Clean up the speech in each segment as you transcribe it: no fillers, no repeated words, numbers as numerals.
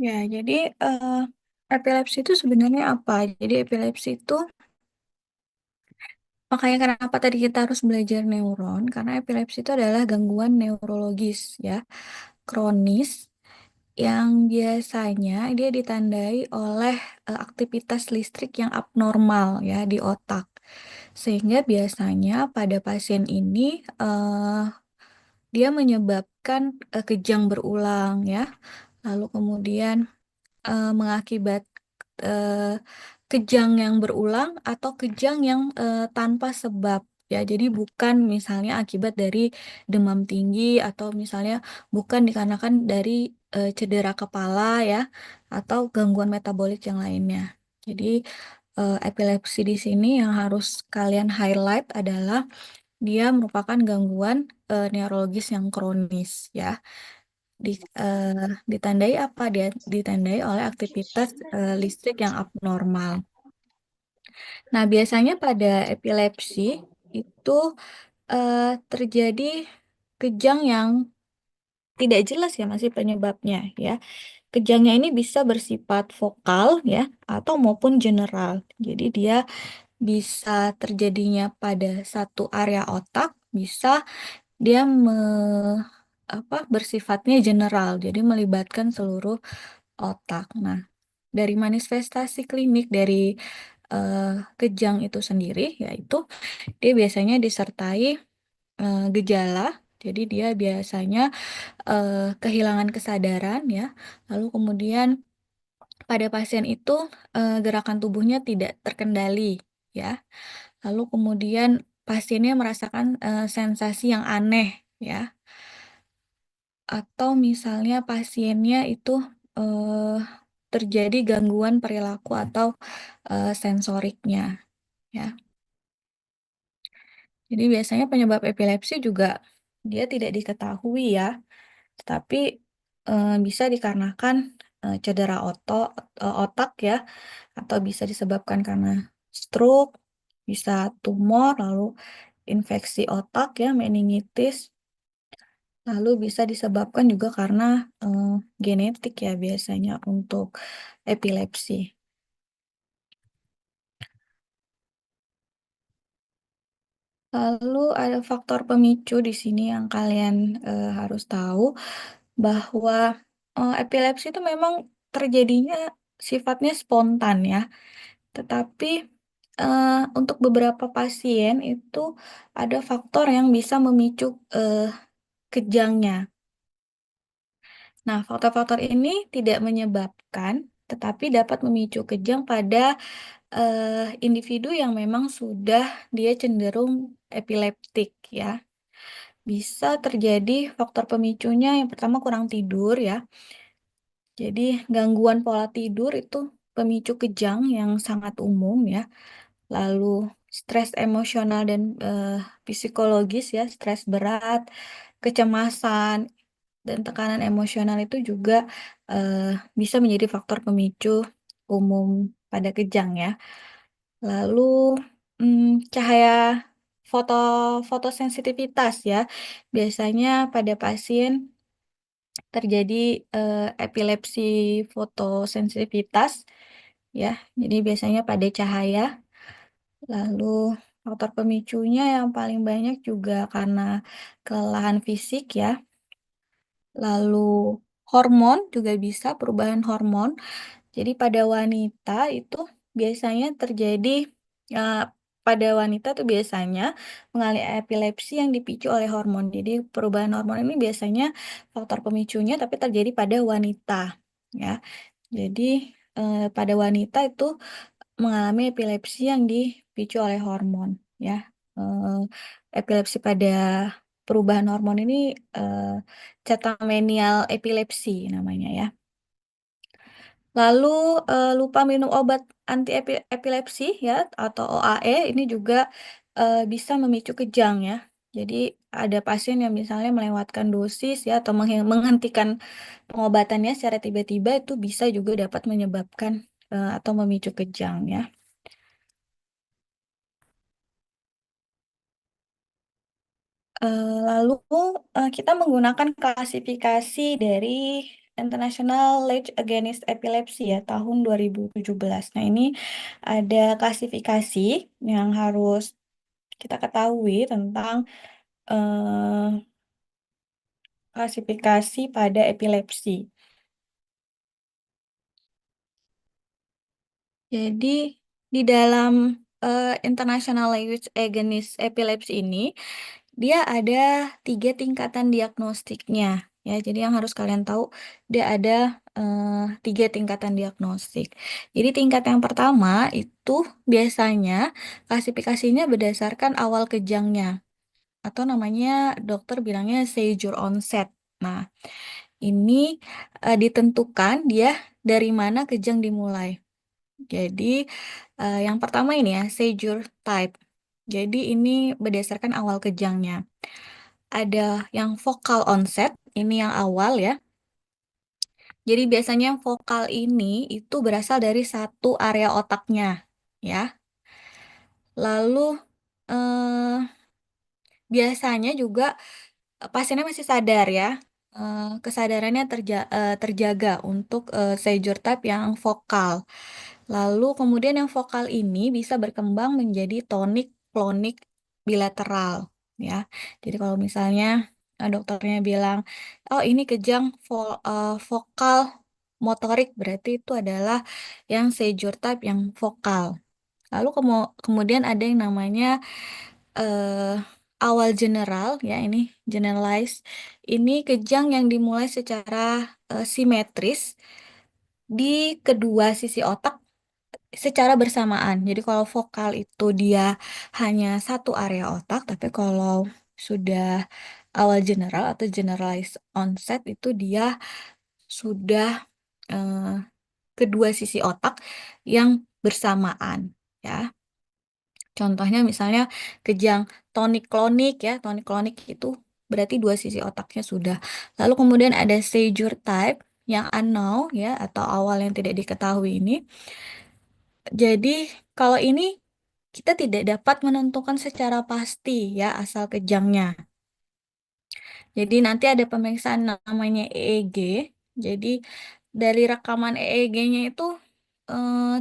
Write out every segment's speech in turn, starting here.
Ya, jadi epilepsi itu sebenarnya apa? Jadi epilepsi itu makanya kenapa tadi kita harus belajar neuron karena epilepsi itu adalah gangguan neurologis ya, kronis yang biasanya dia ditandai oleh aktivitas listrik yang abnormal ya di otak. Sehingga biasanya pada pasien ini eh, dia menyebabkan kejang berulang ya. Lalu kemudian mengakibat eh, kejang yang berulang atau kejang yang tanpa sebab ya. Jadi bukan misalnya akibat dari demam tinggi atau misalnya bukan dikarenakan dari cedera kepala ya atau gangguan metabolik yang lainnya. Jadi epilepsi di sini yang harus kalian highlight adalah dia merupakan gangguan neurologis yang kronis ya. Di, eh, Ditandai apa? Dia ditandai oleh aktivitas listrik yang abnormal. Nah, biasanya pada epilepsi itu eh, terjadi kejang yang tidak jelas ya masih penyebabnya ya. Kejangnya ini bisa bersifat vokal ya atau maupun general. Jadi dia bisa terjadinya pada satu area otak, bisa dia bersifatnya general, jadi melibatkan seluruh otak. Nah, dari manifestasi klinik dari eh, kejang itu sendiri, yaitu dia biasanya disertai gejala. Jadi dia biasanya kehilangan kesadaran ya. Lalu kemudian pada pasien itu gerakan tubuhnya tidak terkendali ya. Lalu kemudian pasiennya merasakan sensasi yang aneh ya. Atau misalnya pasiennya itu eh, terjadi gangguan perilaku atau sensoriknya ya. Jadi biasanya penyebab epilepsi juga dia tidak diketahui ya, tetapi bisa dikarenakan cedera otak ya, atau bisa disebabkan karena stroke, bisa tumor, lalu infeksi otak ya, meningitis, lalu bisa disebabkan juga karena eh, genetik ya biasanya untuk epilepsi. Lalu ada faktor pemicu di sini yang kalian harus tahu bahwa epilepsi itu memang terjadinya sifatnya spontan ya, tetapi untuk beberapa pasien itu ada faktor yang bisa memicu eh, kejangnya. Nah, faktor-faktor ini tidak menyebabkan, tetapi dapat memicu kejang pada individu yang memang sudah dia cenderung epileptik ya. Bisa terjadi faktor pemicunya yang pertama kurang tidur ya. Jadi gangguan pola tidur itu pemicu kejang yang sangat umum ya. Lalu stres emosional dan psikologis ya, stres berat, kecemasan dan tekanan emosional itu juga eh, bisa menjadi faktor pemicu umum pada kejang ya. Lalu cahaya foto fotosensitivitas ya. Biasanya pada pasien terjadi epilepsi fotosensitivitas ya. Jadi biasanya pada cahaya. Lalu faktor pemicunya yang paling banyak juga karena kelelahan fisik ya. Lalu hormon juga bisa perubahan hormon. Jadi pada wanita itu biasanya terjadi eh, pada wanita tuh biasanya mengalami epilepsi yang dipicu oleh hormon. Jadi perubahan hormon ini biasanya faktor pemicunya tapi terjadi pada wanita ya. Jadi pada wanita itu mengalami epilepsi yang dipicu oleh hormon ya. Eh, Epilepsi pada perubahan hormon ini eh, catamenial epilepsi namanya ya. Lalu lupa minum obat anti epilepsi ya atau OAE ini juga bisa memicu kejang ya. Jadi ada pasien yang misalnya melewatkan dosis ya atau menghentikan pengobatannya secara tiba-tiba itu bisa juga dapat menyebabkan atau memicu kejang ya. Lalu kita menggunakan klasifikasi dari International League Against Epilepsy ya tahun 2017. Nah, ini ada klasifikasi yang harus kita ketahui tentang eh, klasifikasi pada epilepsi. Jadi di dalam International Language Against Epilepsy ini dia ada tiga tingkatan diagnostiknya ya. Jadi yang harus kalian tahu dia ada tiga tingkatan diagnostik. Jadi tingkat yang pertama itu biasanya klasifikasinya berdasarkan awal kejangnya atau namanya dokter bilangnya seizure onset. Nah, ini ditentukan dia dari mana kejang dimulai. Jadi, yang pertama ini ya, seizure type. Jadi, ini berdasarkan awal kejangnya. Ada yang vokal onset, ini yang awal ya. Jadi, biasanya yang vokal ini itu berasal dari satu area otaknya, ya. Lalu, eh, biasanya juga pasiennya masih sadar ya. Kesadarannya terjaga untuk seizure type yang vokal. Lalu kemudian yang vokal ini bisa berkembang menjadi tonik klonik bilateral ya. Jadi kalau misalnya dokternya bilang, oh ini kejang vokal motorik berarti itu adalah yang seizure type yang vokal. Lalu kemudian ada yang namanya eh, awal general ya ini generalized. Ini kejang yang dimulai secara simetris di kedua sisi otak secara bersamaan. Jadi kalau vokal itu dia hanya satu area otak, tapi kalau sudah awal general atau generalized onset itu dia sudah eh, kedua sisi otak yang bersamaan ya. Contohnya misalnya kejang tonik-klonik ya, tonik-klonik itu berarti dua sisi otaknya sudah. Lalu kemudian ada seizure type yang unknown ya atau awal yang tidak diketahui ini. Jadi, kalau ini kita tidak dapat menentukan secara pasti ya asal kejangnya. Jadi nanti ada pemeriksaan namanya EEG. Jadi dari rekaman EEG-nya itu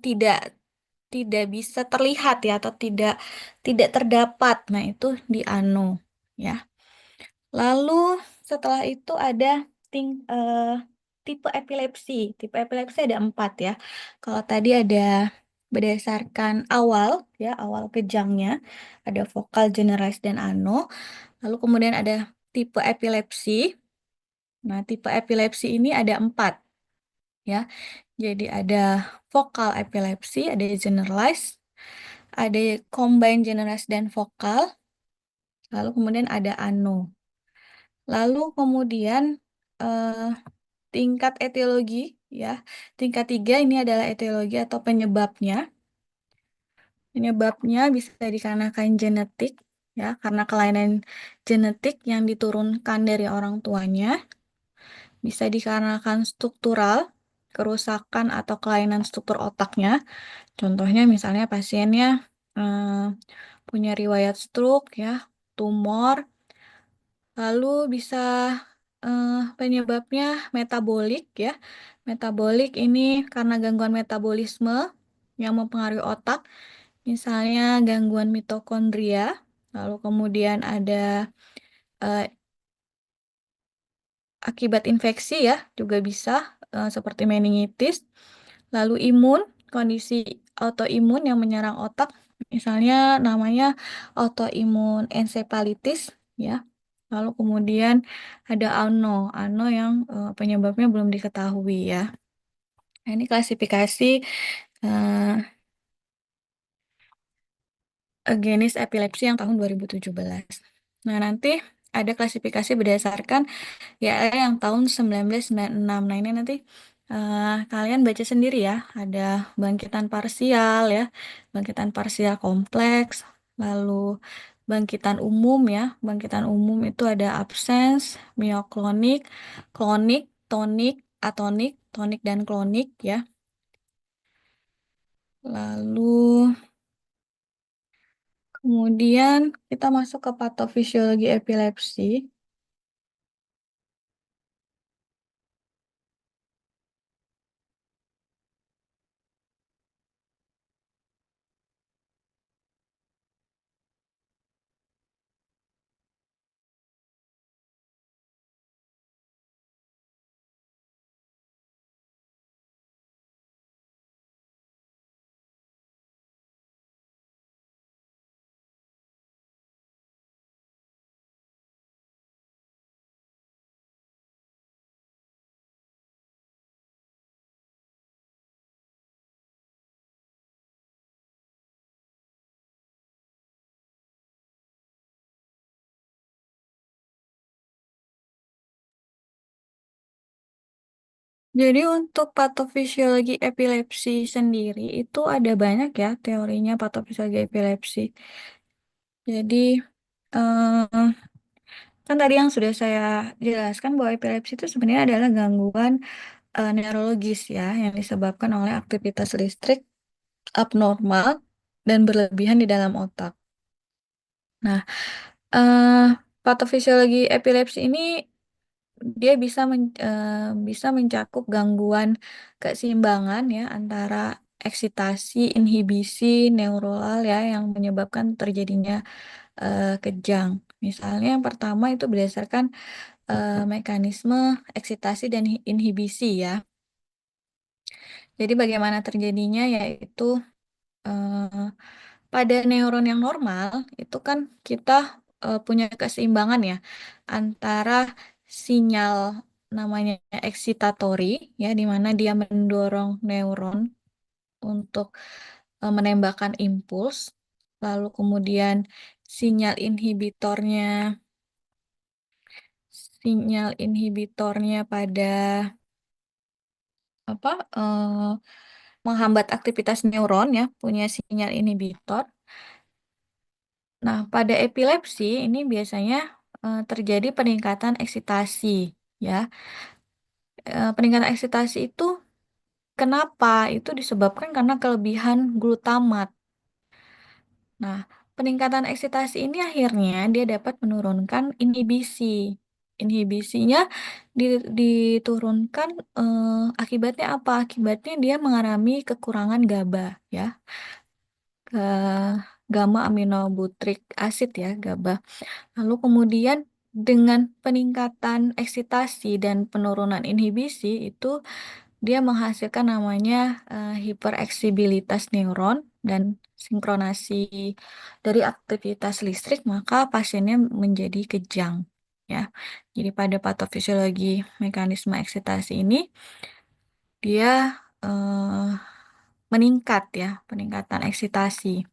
tidak tidak bisa terlihat ya atau tidak tidak terdapat. Nah, itu di ano ya. Lalu setelah itu ada tipe epilepsi. Tipe epilepsi ada empat ya. Kalau tadi ada berdasarkan awal ya, awal kejangnya, ada vokal, generalized, dan ano. Lalu kemudian ada tipe epilepsi. Nah, tipe epilepsi ini ada empat ya. Jadi ada vokal epilepsi, ada generalized, ada combined generalized dan vokal. Lalu kemudian ada ano. Lalu kemudian eh, tingkat etiologi ya. Tingkat tiga ini adalah etiologi atau penyebabnya. Penyebabnya bisa dikarenakan genetik ya, karena kelainan genetik yang diturunkan dari orang tuanya. Bisa dikarenakan struktural, kerusakan atau kelainan struktur otaknya. Contohnya misalnya pasiennya punya riwayat stroke ya, tumor. Lalu bisa penyebabnya metabolik ya. Metabolik ini karena gangguan metabolisme yang mempengaruhi otak, misalnya gangguan mitokondria. Lalu kemudian ada eh, akibat infeksi ya, juga bisa seperti meningitis. Lalu imun, kondisi autoimun yang menyerang otak, misalnya namanya autoimun encephalitis ya. Lalu kemudian ada ano, ano yang penyebabnya belum diketahui ya. Nah, ini klasifikasi eh, jenis epilepsi yang tahun 2017. Nah, nanti ada klasifikasi berdasarkan ya yang tahun 1996. Nah, ini nanti kalian baca sendiri ya. Ada bangkitan parsial ya, bangkitan parsial kompleks, lalu bangkitan umum ya. Bangkitan umum itu ada absens, mioklonik, klonik, tonik, atonik, tonik dan klonik ya. Lalu kemudian kita masuk ke patofisiologi epilepsi. Jadi untuk patofisiologi epilepsi sendiri itu ada banyak ya teorinya patofisiologi epilepsi. Jadi eh, kan tadi yang sudah saya jelaskan bahwa epilepsi itu sebenarnya adalah gangguan neurologis ya yang disebabkan oleh aktivitas listrik abnormal dan berlebihan di dalam otak. Nah, eh, patofisiologi epilepsi ini dia bisa mencakup gangguan keseimbangan ya antara eksitasi, inhibisi neuronal ya yang menyebabkan terjadinya kejang. Misalnya yang pertama itu berdasarkan mekanisme eksitasi dan inhibisi ya. Jadi bagaimana terjadinya yaitu eh, pada neuron yang normal itu kan kita punya keseimbangan ya antara sinyal namanya eksitatori ya di mana dia mendorong neuron untuk menembakkan impuls, lalu kemudian sinyal inhibitornya sinyal inhibitornya pada apa menghambat aktivitas neuron ya punya sinyal inhibitor. Nah, pada epilepsi ini biasanya terjadi peningkatan eksitasi, ya. Peningkatan eksitasi itu kenapa? Itu disebabkan karena kelebihan glutamat. Nah, peningkatan eksitasi ini akhirnya dia dapat menurunkan inhibisi. Inhibisinya diturunkan akibatnya apa? Akibatnya dia mengalami kekurangan GABA, ya. Ke gamma aminobutyric acid ya, GABA. Lalu kemudian dengan peningkatan eksitasi dan penurunan inhibisi itu dia menghasilkan namanya hipereksibilitas neuron dan sinkronasi dari aktivitas listrik, maka pasiennya menjadi kejang. Ya, jadi pada patofisiologi mekanisme eksitasi ini dia eh, meningkat ya, peningkatan eksitasi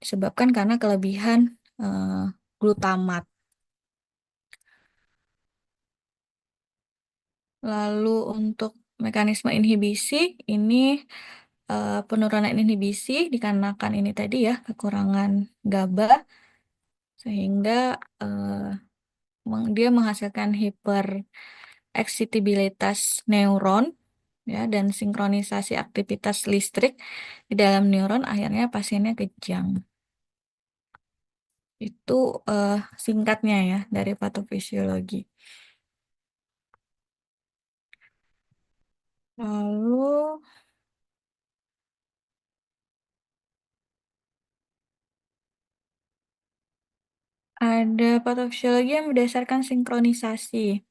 disebabkan karena kelebihan glutamat. Lalu untuk mekanisme inhibisi ini penurunan inhibisi dikarenakan ini tadi ya kekurangan GABA sehingga dia menghasilkan hipereksitabilitas neuron ya dan sinkronisasi aktivitas listrik di dalam neuron akhirnya pasiennya kejang. Itu singkatnya ya dari patofisiologi. Lalu ada patofisiologi yang berdasarkan sinkronisasi.